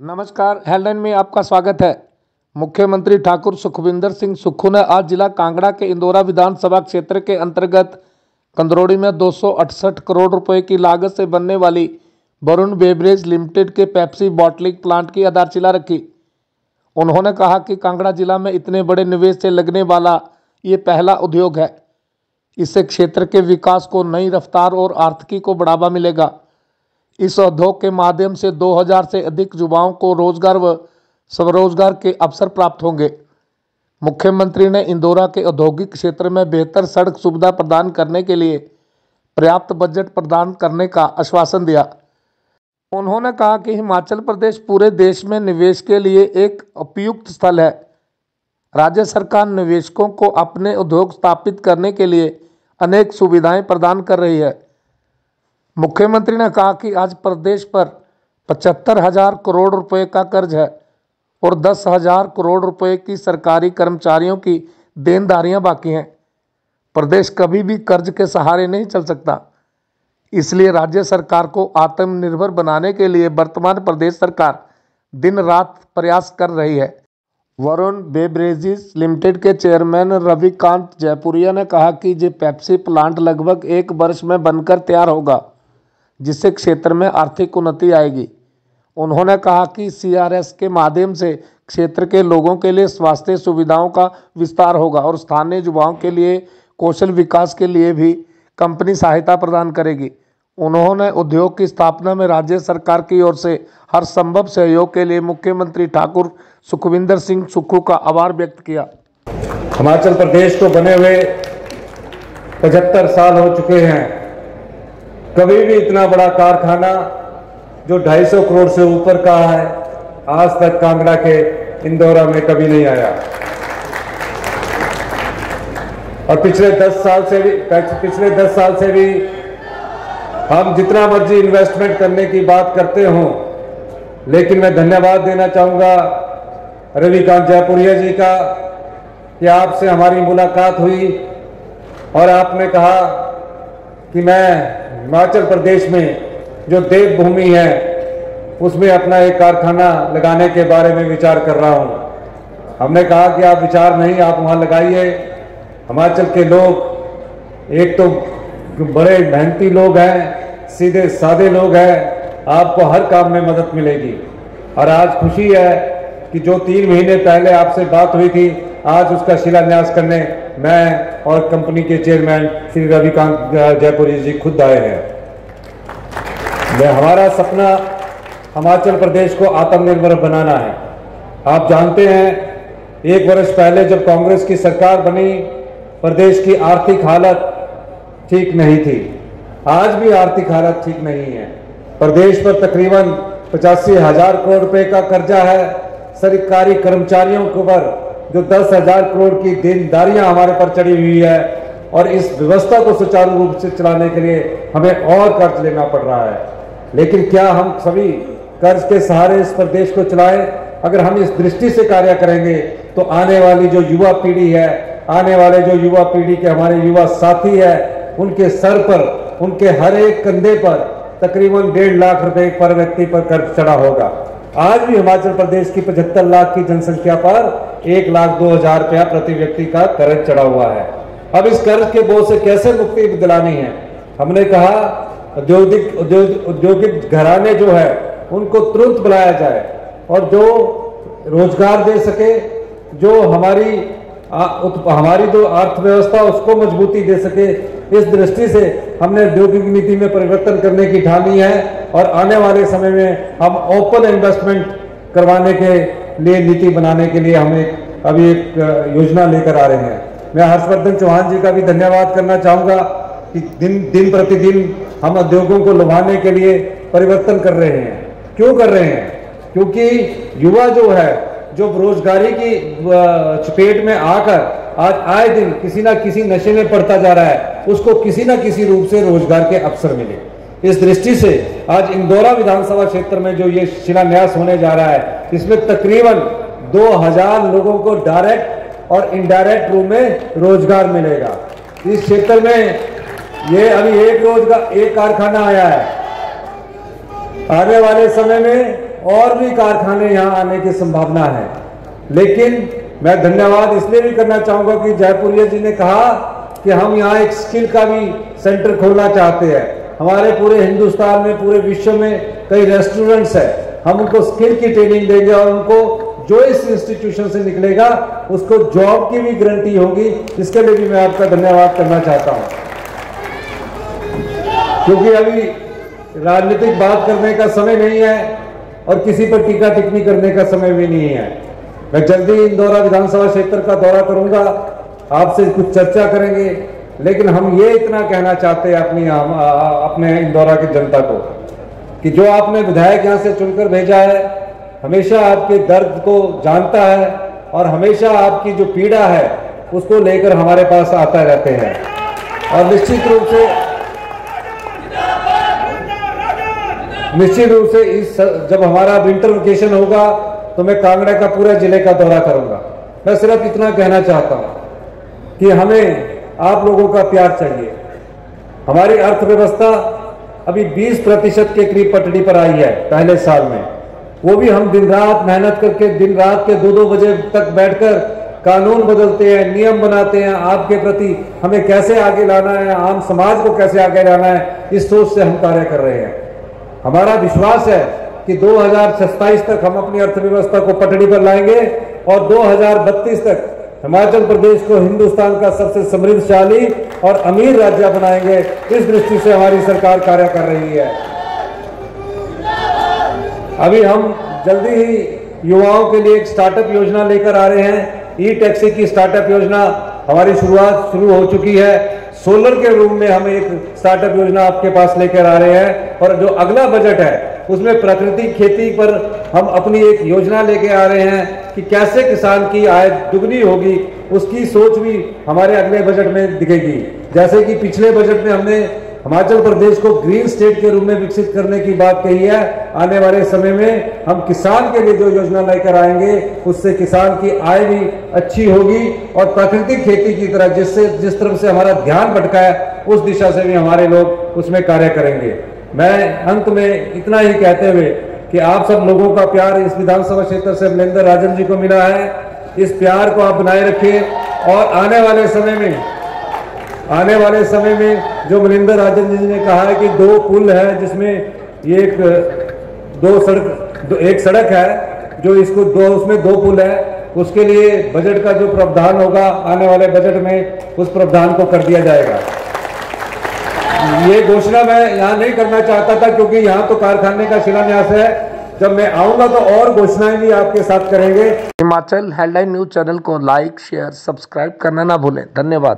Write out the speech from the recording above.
नमस्कार, हेडलाइन में आपका स्वागत है। मुख्यमंत्री ठाकुर सुखविंदर सिंह सुक्खू ने आज जिला कांगड़ा के इंदौरा विधानसभा क्षेत्र के अंतर्गत कंदरौड़ी में 268 करोड़ रुपए की लागत से बनने वाली वरुण बेवरेज लिमिटेड के पेप्सी बॉटलिंग प्लांट की आधारशिला रखी। उन्होंने कहा कि कांगड़ा जिला में इतने बड़े निवेश से लगने वाला ये पहला उद्योग है। इससे क्षेत्र के विकास को नई रफ्तार और आर्थिकी को बढ़ावा मिलेगा। इस उद्योग के माध्यम से 2000 से अधिक युवाओं को रोजगार व स्वरोजगार के अवसर प्राप्त होंगे। मुख्यमंत्री ने इंदौरा के औद्योगिक क्षेत्र में बेहतर सड़क सुविधा प्रदान करने के लिए पर्याप्त बजट प्रदान करने का आश्वासन दिया। उन्होंने कहा कि हिमाचल प्रदेश पूरे देश में निवेश के लिए एक उपयुक्त स्थल है। राज्य सरकार निवेशकों को अपने उद्योग स्थापित करने के लिए अनेक सुविधाएं प्रदान कर रही है। मुख्यमंत्री ने कहा कि आज प्रदेश पर 75,000 करोड़ रुपए का कर्ज है और 10,000 करोड़ रुपए की सरकारी कर्मचारियों की देनदारियां बाकी हैं। प्रदेश कभी भी कर्ज के सहारे नहीं चल सकता, इसलिए राज्य सरकार को आत्मनिर्भर बनाने के लिए वर्तमान प्रदेश सरकार दिन रात प्रयास कर रही है। वरुण बेवरेजेस लिमिटेड के चेयरमैन रविकांत जयपुरिया ने कहा कि ये पेप्सी प्लांट लगभग 1 वर्ष में बनकर तैयार होगा, जिससे क्षेत्र में आर्थिक उन्नति आएगी। उन्होंने कहा कि CRS के माध्यम से क्षेत्र के लोगों के लिए स्वास्थ्य सुविधाओं का विस्तार होगा और स्थानीय युवाओं के लिए कौशल विकास के लिए भी कंपनी सहायता प्रदान करेगी। उन्होंने उद्योग की स्थापना में राज्य सरकार की ओर से हर संभव सहयोग के लिए मुख्यमंत्री ठाकुर सुखविंदर सिंह सुक्खू का आभार व्यक्त किया। हिमाचल प्रदेश को बने हुए 75 साल हो चुके हैं। कभी भी इतना बड़ा कारखाना जो 250 करोड़ से ऊपर का है आज तक कांगड़ा के इंदौरा में कभी नहीं आया। और पिछले 10 साल से भी हम जितना मर्जी इन्वेस्टमेंट करने की बात करते हों, लेकिन मैं धन्यवाद देना चाहूंगा रविकांत जयपुरिया जी का कि आपसे हमारी मुलाकात हुई और आपने कहा कि मैं हिमाचल प्रदेश में जो देवभूमि है उसमें अपना एक कारखाना लगाने के बारे में विचार कर रहा हूं। हमने कहा कि आप विचार नहीं, आप वहां लगाइए। हिमाचल के लोग एक तो बड़े मेहनती लोग हैं, सीधे सादे लोग हैं, आपको हर काम में मदद मिलेगी। और आज खुशी है कि जो 3 महीने पहले आपसे बात हुई थी, आज उसका शिलान्यास करने मैं और कंपनी के चेयरमैन श्री रविकांत जयपुरी जी खुद आए हैं। हमारा सपना हिमाचल प्रदेश को आत्मनिर्भर बनाना है। आप जानते हैं 1 वर्ष पहले जब कांग्रेस की सरकार बनी, प्रदेश की आर्थिक हालत ठीक नहीं थी। आज भी आर्थिक हालत ठीक नहीं है। प्रदेश पर तकरीबन 85,000 करोड़ रुपए का कर्जा है। सरकारी कर्मचारियों के ऊपर जो 10,000 करोड़ की देनदारियां हमारे पर चढ़ी हुई है और इस व्यवस्था को सुचारू रूप से चलाने के लिए हमें और कर्ज लेना पड़ रहा है। लेकिन क्या हम सभी कर्ज के सहारे इस प्रदेश को चलाएं? अगर हम इस दृष्टि से कार्य करेंगे तो आने वाली जो युवा पीढ़ी है, आने वाले जो युवा पीढ़ी के हमारे युवा साथी है, उनके सर पर, उनके हर एक कंधे पर तकरीबन 1.5 लाख रुपए पर व्यक्ति पर कर्ज चढ़ा होगा। आज भी हिमाचल प्रदेश की 75 लाख की जनसंख्या पर 1,02,000 रुपया प्रति व्यक्ति का कर्ज चढ़ा हुआ है। अब इस कर्ज के बोझ से कैसे मुक्ति दिलानी है? हमने कहा औद्योगिक घराने जो है उनको तुरंत बुलाया जाए और जो रोजगार दे सके, जो हमारी जो अर्थव्यवस्था उसको मजबूती दे सके, इस दृष्टि से हमने औद्योगिक नीति में परिवर्तन करने की ठानी है और आने वाले समय में हम ओपन इन्वेस्टमेंट करवाने के लिए नीति बनाने के लिए हम अभी एक योजना लेकर आ रहे हैं। मैं हर्षवर्धन चौहान जी का भी धन्यवाद करना चाहूंगा कि दिन प्रतिदिन हम उद्योगों को लुभाने के लिए परिवर्तन कर रहे हैं। क्यों कर रहे हैं? क्योंकि युवा जो है, जो रोजगारी की चपेट में आकर आज आए दिन किसी ना किसी नशे में पड़ता जा रहा है, उसको किसी ना किसी रूप से रोजगार के अवसर मिले। इस दृष्टि से आज इंदौरा विधानसभा क्षेत्र में जो ये शिलान्यास होने जा रहा है, इसमें तकरीबन 2,000 लोगों को डायरेक्ट और इनडायरेक्ट रूप में रोजगार मिलेगा। इस क्षेत्र में ये अभी एक कारखाना आया है। आने वाले समय में और भी कारखाने यहाँ आने की संभावना है। लेकिन मैं धन्यवाद इसलिए भी करना चाहूँगा कि जयपुरिया जी ने कहा कि हम यहाँ एक स्किल का भी सेंटर खोलना चाहते हैं। हमारे पूरे हिंदुस्तान में, पूरे विश्व में कई रेस्टोरेंट्स हैं, हम उनको स्किल की ट्रेनिंग देंगे और उनको जो इस इंस्टीट्यूशन से निकलेगा उसको जॉब की भी गारंटी होगी। इसके लिए भी मैं आपका धन्यवाद करना चाहता हूं, क्योंकि अभी राजनीतिक बात करने का समय नहीं है और किसी पर टीका टिप्पणी करने का समय भी नहीं है। मैं जल्दी इंदौरा विधानसभा क्षेत्र का दौरा करूंगा, आपसे कुछ चर्चा करेंगे, लेकिन हम ये इतना कहना चाहते हैं अपने इंदौरा की जनता को कि जो आपने विधायक यहाँ से चुनकर भेजा है हमेशा आपके दर्द को जानता है और हमेशा आपकी जो पीड़ा है उसको लेकर हमारे पास आता रहते हैं। और निश्चित रूप से इस जब हमारा विंटर वेकेशन होगा तो मैं कांगड़ा का पूरा जिले का दौरा करूंगा। मैं सिर्फ इतना कहना चाहता हूं कि हमें आप लोगों का प्यार चाहिए। हमारी अर्थव्यवस्था अभी 20% के करीब पटड़ी पर आई है पहले साल में, वो भी हम दिन रात मेहनत करके दिन रात के 2-2 बजे तक बैठकर कानून बदलते हैं, नियम बनाते हैं। आपके प्रति हमें कैसे आगे लाना है, आम समाज को कैसे आगे लाना है, इस सोच से हम कार्य कर रहे हैं। हमारा विश्वास है कि 2027 तक हम अपनी अर्थव्यवस्था को पटड़ी पर लाएंगे और 2032 तक हिमाचल प्रदेश को हिंदुस्तान का सबसे समृद्धशाली और अमीर राज्य बनाएंगे। इस दृष्टि से हमारी सरकार कार्य कर रही है। अभी हम जल्दी ही युवाओं के लिए एक स्टार्टअप योजना लेकर आ रहे हैं। ई टैक्सी की स्टार्टअप योजना हमारी शुरुआत शुरू हो चुकी है। सोलर के रूप में हम एक स्टार्टअप योजना आपके पास लेकर आ रहे हैं और जो अगला बजट है उसमें प्राकृतिक खेती पर हम अपनी एक योजना लेके आ रहे हैं कि कैसे किसान की आय दुगनी होगी, उसकी सोच भी हमारे अगले बजट में दिखेगी। जैसे कि पिछले बजट में हमने हिमाचल प्रदेश को ग्रीन स्टेट के रूप में विकसित करने की बात कही है। आने वाले समय में हम किसान के लिए जो योजना लेकर आएंगे उससे किसान की आय भी अच्छी होगी और प्राकृतिक खेती की तरह जिस तरफ से हमारा ध्यान भटका है उस दिशा से भी हमारे लोग उसमें कार्य करेंगे। मैं अंत में इतना ही कहते हुए कि आप सब लोगों का प्यार इस विधानसभा क्षेत्र से मनिंदर राजन जी को मिला है, इस प्यार को आप बनाए रखें और आने वाले समय में जो मनिंदर राजन जी ने कहा है कि 2 पुल है जिसमें एक सड़क है जो इसको उसमें 2 पुल है, उसके लिए बजट का जो प्रावधान होगा आने वाले बजट में उस प्रावधान को कर दिया जाएगा। ये घोषणा मैं यहाँ नहीं करना चाहता था क्योंकि यहाँ तो कारखाने का शिलान्यास है। जब मैं आऊंगा तो और घोषणाएं भी आपके साथ करेंगे। हिमाचल हेडलाइन न्यूज चैनल को लाइक, शेयर, सब्सक्राइब करना ना भूलें। धन्यवाद।